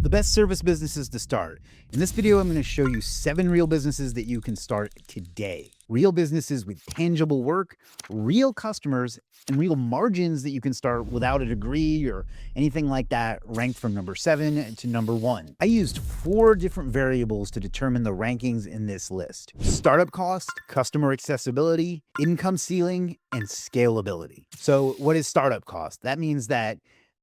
The best service businesses to start. In this video, I'm going to show you 7 real businesses that you can start today. Real businesses with tangible work, real customers, and real margins that you can start without a degree or anything like that, ranked from number 7 to number 1. I used 4 different variables to determine the rankings in this list: startup cost, customer accessibility, income ceiling, and scalability. So what is startup cost? That means that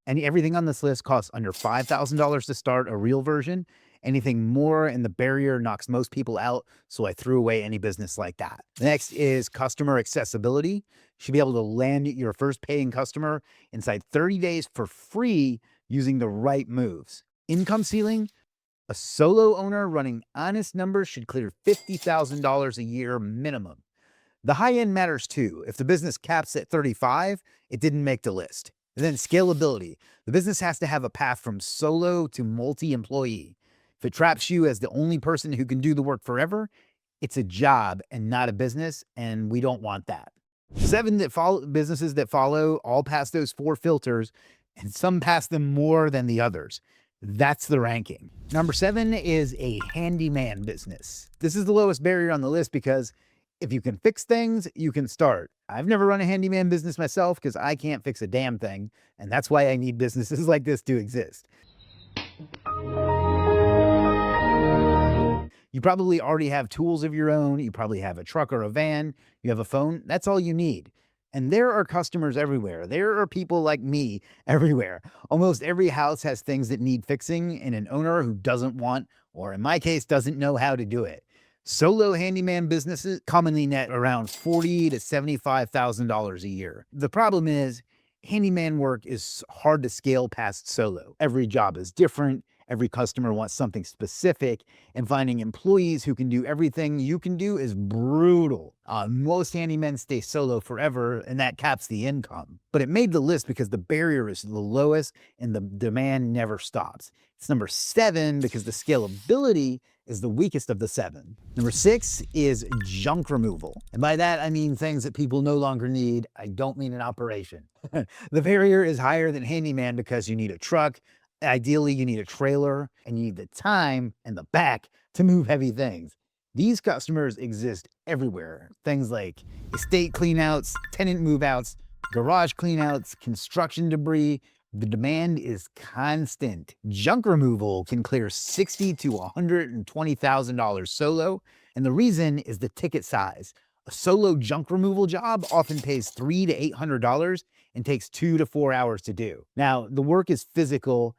everything on this list costs under $5,000 to start a real version. Anything more and the barrier knocks most people out, so I threw away any business like that. Next is customer accessibility. You should be able to land your first paying customer inside 30 days for free using the right moves. Income ceiling. A solo owner running honest numbers should clear $50,000 a year minimum. The high end matters too. If the business caps at 35, it didn't make the list. And then scalability. The business has to have a path from solo to multi-employee. If it traps you as the only person who can do the work forever, it's a job and not a business, and we don't want that. 7 businesses that follow all pass those 4 filters, and some pass them more than the others. That's the ranking. Number 7 is a handyman business. This is the lowest barrier on the list because if you can fix things, you can start. I've never run a handyman business myself because I can't fix a damn thing, and that's why I need businesses like this to exist. You probably already have tools of your own. You probably have a truck or a van. You have a phone. That's all you need. And there are customers everywhere. There are people like me everywhere. Almost every house has things that need fixing and an owner who doesn't want, or in my case, doesn't know how to do it. Solo handyman businesses commonly net around $40,000 to $75,000 a year. The problem is, handyman work is hard to scale past solo. Every job is different. Every customer wants something specific, and finding employees who can do everything you can do is brutal. Most handymen stay solo forever, and that caps the income. But it made the list because the barrier is the lowest and the demand never stops. It's number 7 because the scalability is the weakest of the 7. Number 6 is junk removal. And by that, I mean things that people no longer need. I don't mean an operation. The barrier is higher than handyman because you need a truck. Ideally, you need a trailer, and you need the time and the back to move heavy things. These customers exist everywhere. Things like estate cleanouts, tenant move-outs, garage cleanouts, construction debris. The demand is constant. Junk removal can clear $60,000 to $120,000 solo, and the reason is the ticket size. A solo junk removal job often pays $300 to $800 and takes 2 to 4 hours to do. Now, the work is physical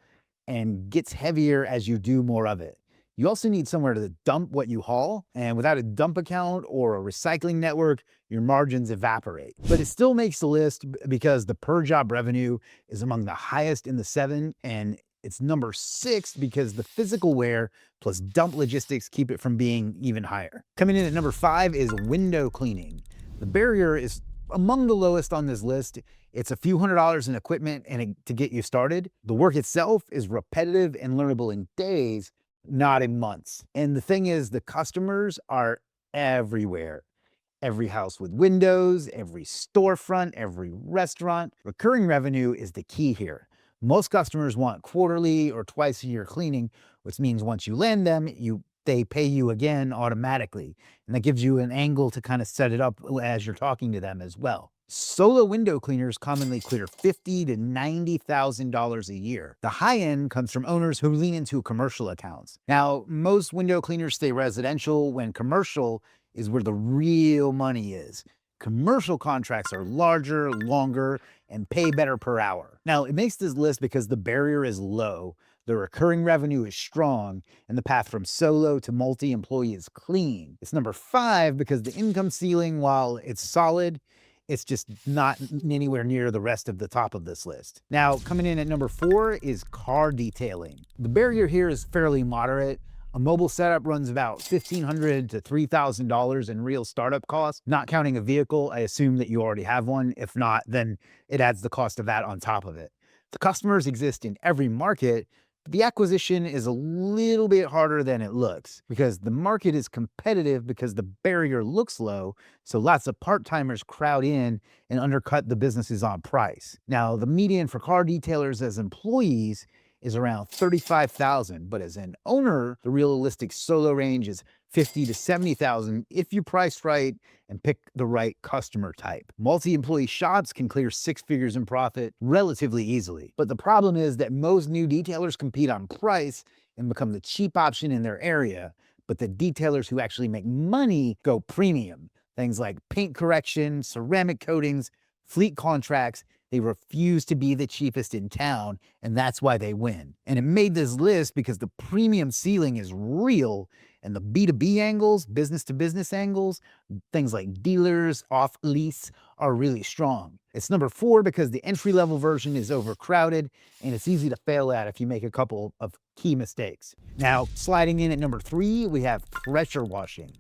and gets heavier as you do more of it. You also need somewhere to dump what you haul, and without a dump account or a recycling network, your margins evaporate. But it still makes the list because the per job revenue is among the highest in the 7, and it's number 6 because the physical wear plus dump logistics keep it from being even higher. Coming in at number 5 is window cleaning. The barrier is among the lowest on this list. It's a few $100s in equipment to get you started. The work itself is repetitive and learnable in days, not in months. And the thing is, the customers are everywhere. Every house with windows, every storefront, every restaurant. Recurring revenue is the key here. Most customers want quarterly or twice a year cleaning, which means once you land them, they pay you again automatically. And that gives you an angle to kind of set it up as you're talking to them as well. Solo window cleaners commonly clear $50,000 to $90,000 a year. The high end comes from owners who lean into commercial accounts. Now, most window cleaners stay residential when commercial is where the real money is. Commercial contracts are larger, longer, and pay better per hour. Now, it makes this list because the barrier is low, the recurring revenue is strong, and the path from solo to multi-employee is clean. It's number 5 because the income ceiling, while it's solid, it's just not anywhere near the rest of the top of this list. Now, coming in at number 4 is car detailing. The barrier here is fairly moderate. A mobile setup runs about $1,500 to $3,000 in real startup costs. Not counting a vehicle, I assume that you already have one. If not, then it adds the cost of that on top of it. The customers exist in every market, the acquisition is a little bit harder than it looks because the market is competitive because the barrier looks low, so lots of part-timers crowd in and undercut the businesses on price. Now, the median for car detailers as employees is around 35,000, but as an owner, the realistic solo range is 50 to 70,000 if you price right and pick the right customer type. Multi-employee shops can clear six figures in profit relatively easily. But the problem is that most new detailers compete on price and become the cheap option in their area, but the detailers who actually make money go premium. Things like paint correction, ceramic coatings, fleet contracts, they refuse to be the cheapest in town, and that's why they win. And it made this list because the premium ceiling is real, and the B2B angles, business to business angles, things like dealers, off lease, are really strong. It's number 4 because the entry-level version is overcrowded, and it's easy to fail at if you make a couple of key mistakes. Now, sliding in at number 3, we have pressure washing.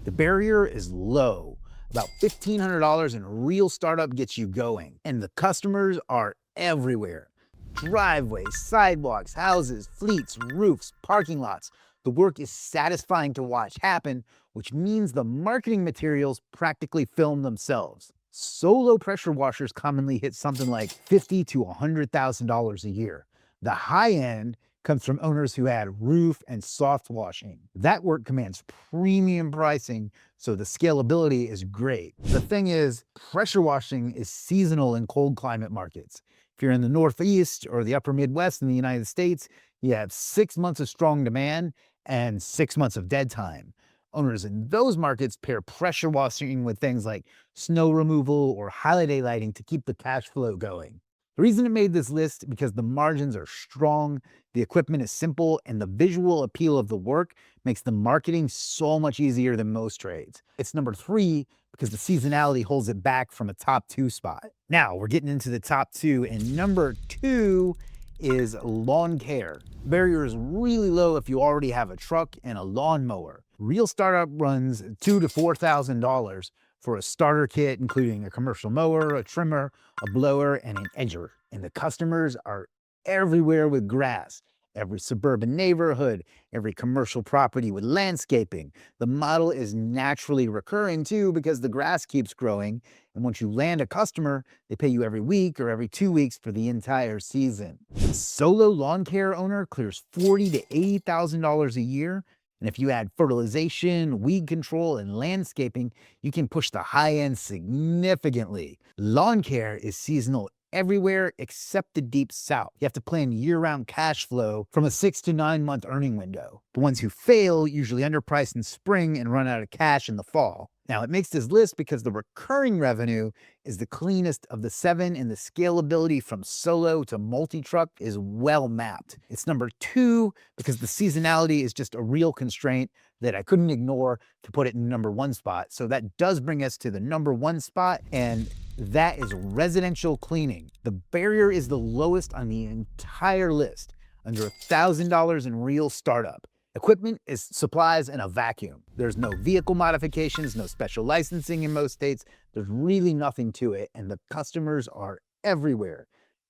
The barrier is low. About $1,500 in real startup gets you going, and the customers are everywhere. Driveways, sidewalks, houses, fleets, roofs, parking lots. The work is satisfying to watch happen, which means the marketing materials practically film themselves. Solo pressure washers commonly hit something like $50,000 to $100,000 a year. The high end comes from owners who add roof and soft washing. That work commands premium pricing, so the scalability is great. The thing is, pressure washing is seasonal in cold climate markets. If you're in the Northeast or the upper Midwest in the United States, you have 6 months of strong demand and 6 months of dead time. Owners in those markets pair pressure washing with things like snow removal or holiday lighting to keep the cash flow going. The reason it made this list because the margins are strong, the equipment is simple, and the visual appeal of the work makes the marketing so much easier than most trades. It's number 3 because the seasonality holds it back from a top 2 spot. Now we're getting into the top 2, and number 2 is lawn care. Barrier is really low if you already have a truck and a lawnmower. Real startup runs $2,000 to $4,000 for a starter kit, including a commercial mower, a trimmer, a blower, and an edger. And the customers are everywhere with grass. Every suburban neighborhood, every commercial property with landscaping. The model is naturally recurring too because the grass keeps growing. And once you land a customer, they pay you every week or every 2 weeks for the entire season. A solo lawn care owner clears $40,000 to $80,000 a year. And if you add fertilization, weed control, and landscaping, you can push the high end significantly. Lawn care is seasonal everywhere except the deep south. You have to plan year-round cash flow from a 6 to 9 month earning window. The ones who fail usually underprice in spring and run out of cash in the fall. Now, it makes this list because the recurring revenue is the cleanest of the 7, and the scalability from solo to multi-truck is well mapped. It's number 2 because the seasonality is just a real constraint that I couldn't ignore to put it in number 1 spot. So that does bring us to the number 1 spot, and that is residential cleaning. The barrier is the lowest on the entire list, under $1,000 in real startup. Equipment is supplies and a vacuum. There's no vehicle modifications, no special licensing in most states. There's really nothing to it, and the customers are everywhere.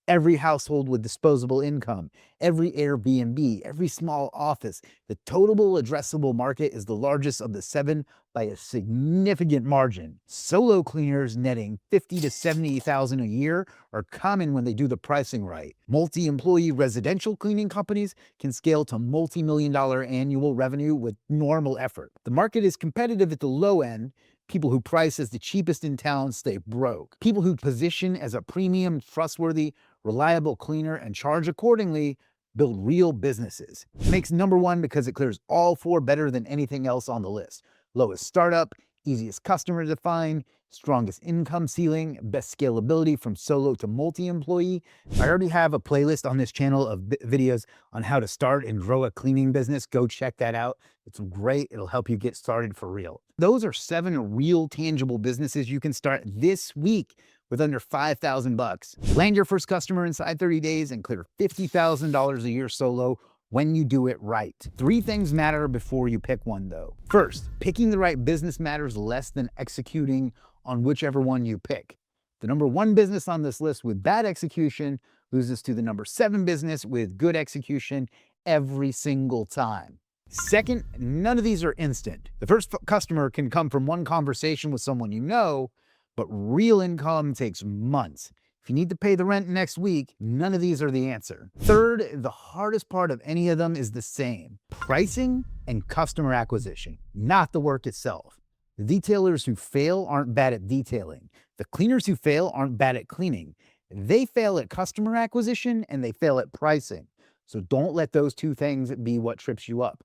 Every household with disposable income, every Airbnb, every small office. The total addressable market is the largest of the 7 by a significant margin. Solo cleaners netting $50,000 to $70,000 a year are common when they do the pricing right. Multi-employee residential cleaning companies can scale to multi-million-dollar annual revenue with normal effort. The market is competitive at the low end. People who price as the cheapest in town stay broke. People who position as a premium, trustworthy, reliable cleaner and charge accordingly build real businesses. It makes number 1 because it clears all 4 better than anything else on the list. Lowest startup, easiest customer to find, strongest income ceiling, best scalability from solo to multi-employee. I already have a playlist on this channel of videos on how to start and grow a cleaning business. Go check that out. It's great. It'll help you get started for real. Those are 7 real tangible businesses you can start this week with under $5,000. Land your first customer inside 30 days and clear $50,000 a year solo when you do it right. 3 things matter before you pick one though. First, picking the right business matters less than executing on whichever one you pick. The number 1 business on this list with bad execution loses to the number 7 business with good execution every single time. Second, none of these are instant. The first customer can come from one conversation with someone you know, but real income takes months. If you need to pay the rent next week, none of these are the answer. Third, the hardest part of any of them is the same: pricing and customer acquisition, not the work itself. The detailers who fail aren't bad at detailing. The cleaners who fail aren't bad at cleaning. They fail at customer acquisition and they fail at pricing. So don't let those two things be what trips you up.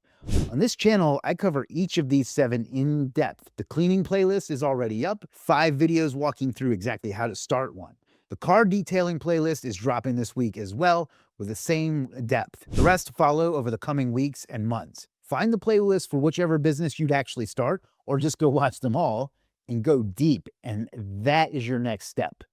On this channel, I cover each of these 7 in depth. The cleaning playlist is already up, 5 videos walking through exactly how to start one. The car detailing playlist is dropping this week as well, with the same depth. The rest follow over the coming weeks and months. Find the playlist for whichever business you'd actually start, or just go watch them all and go deep, and that is your next step.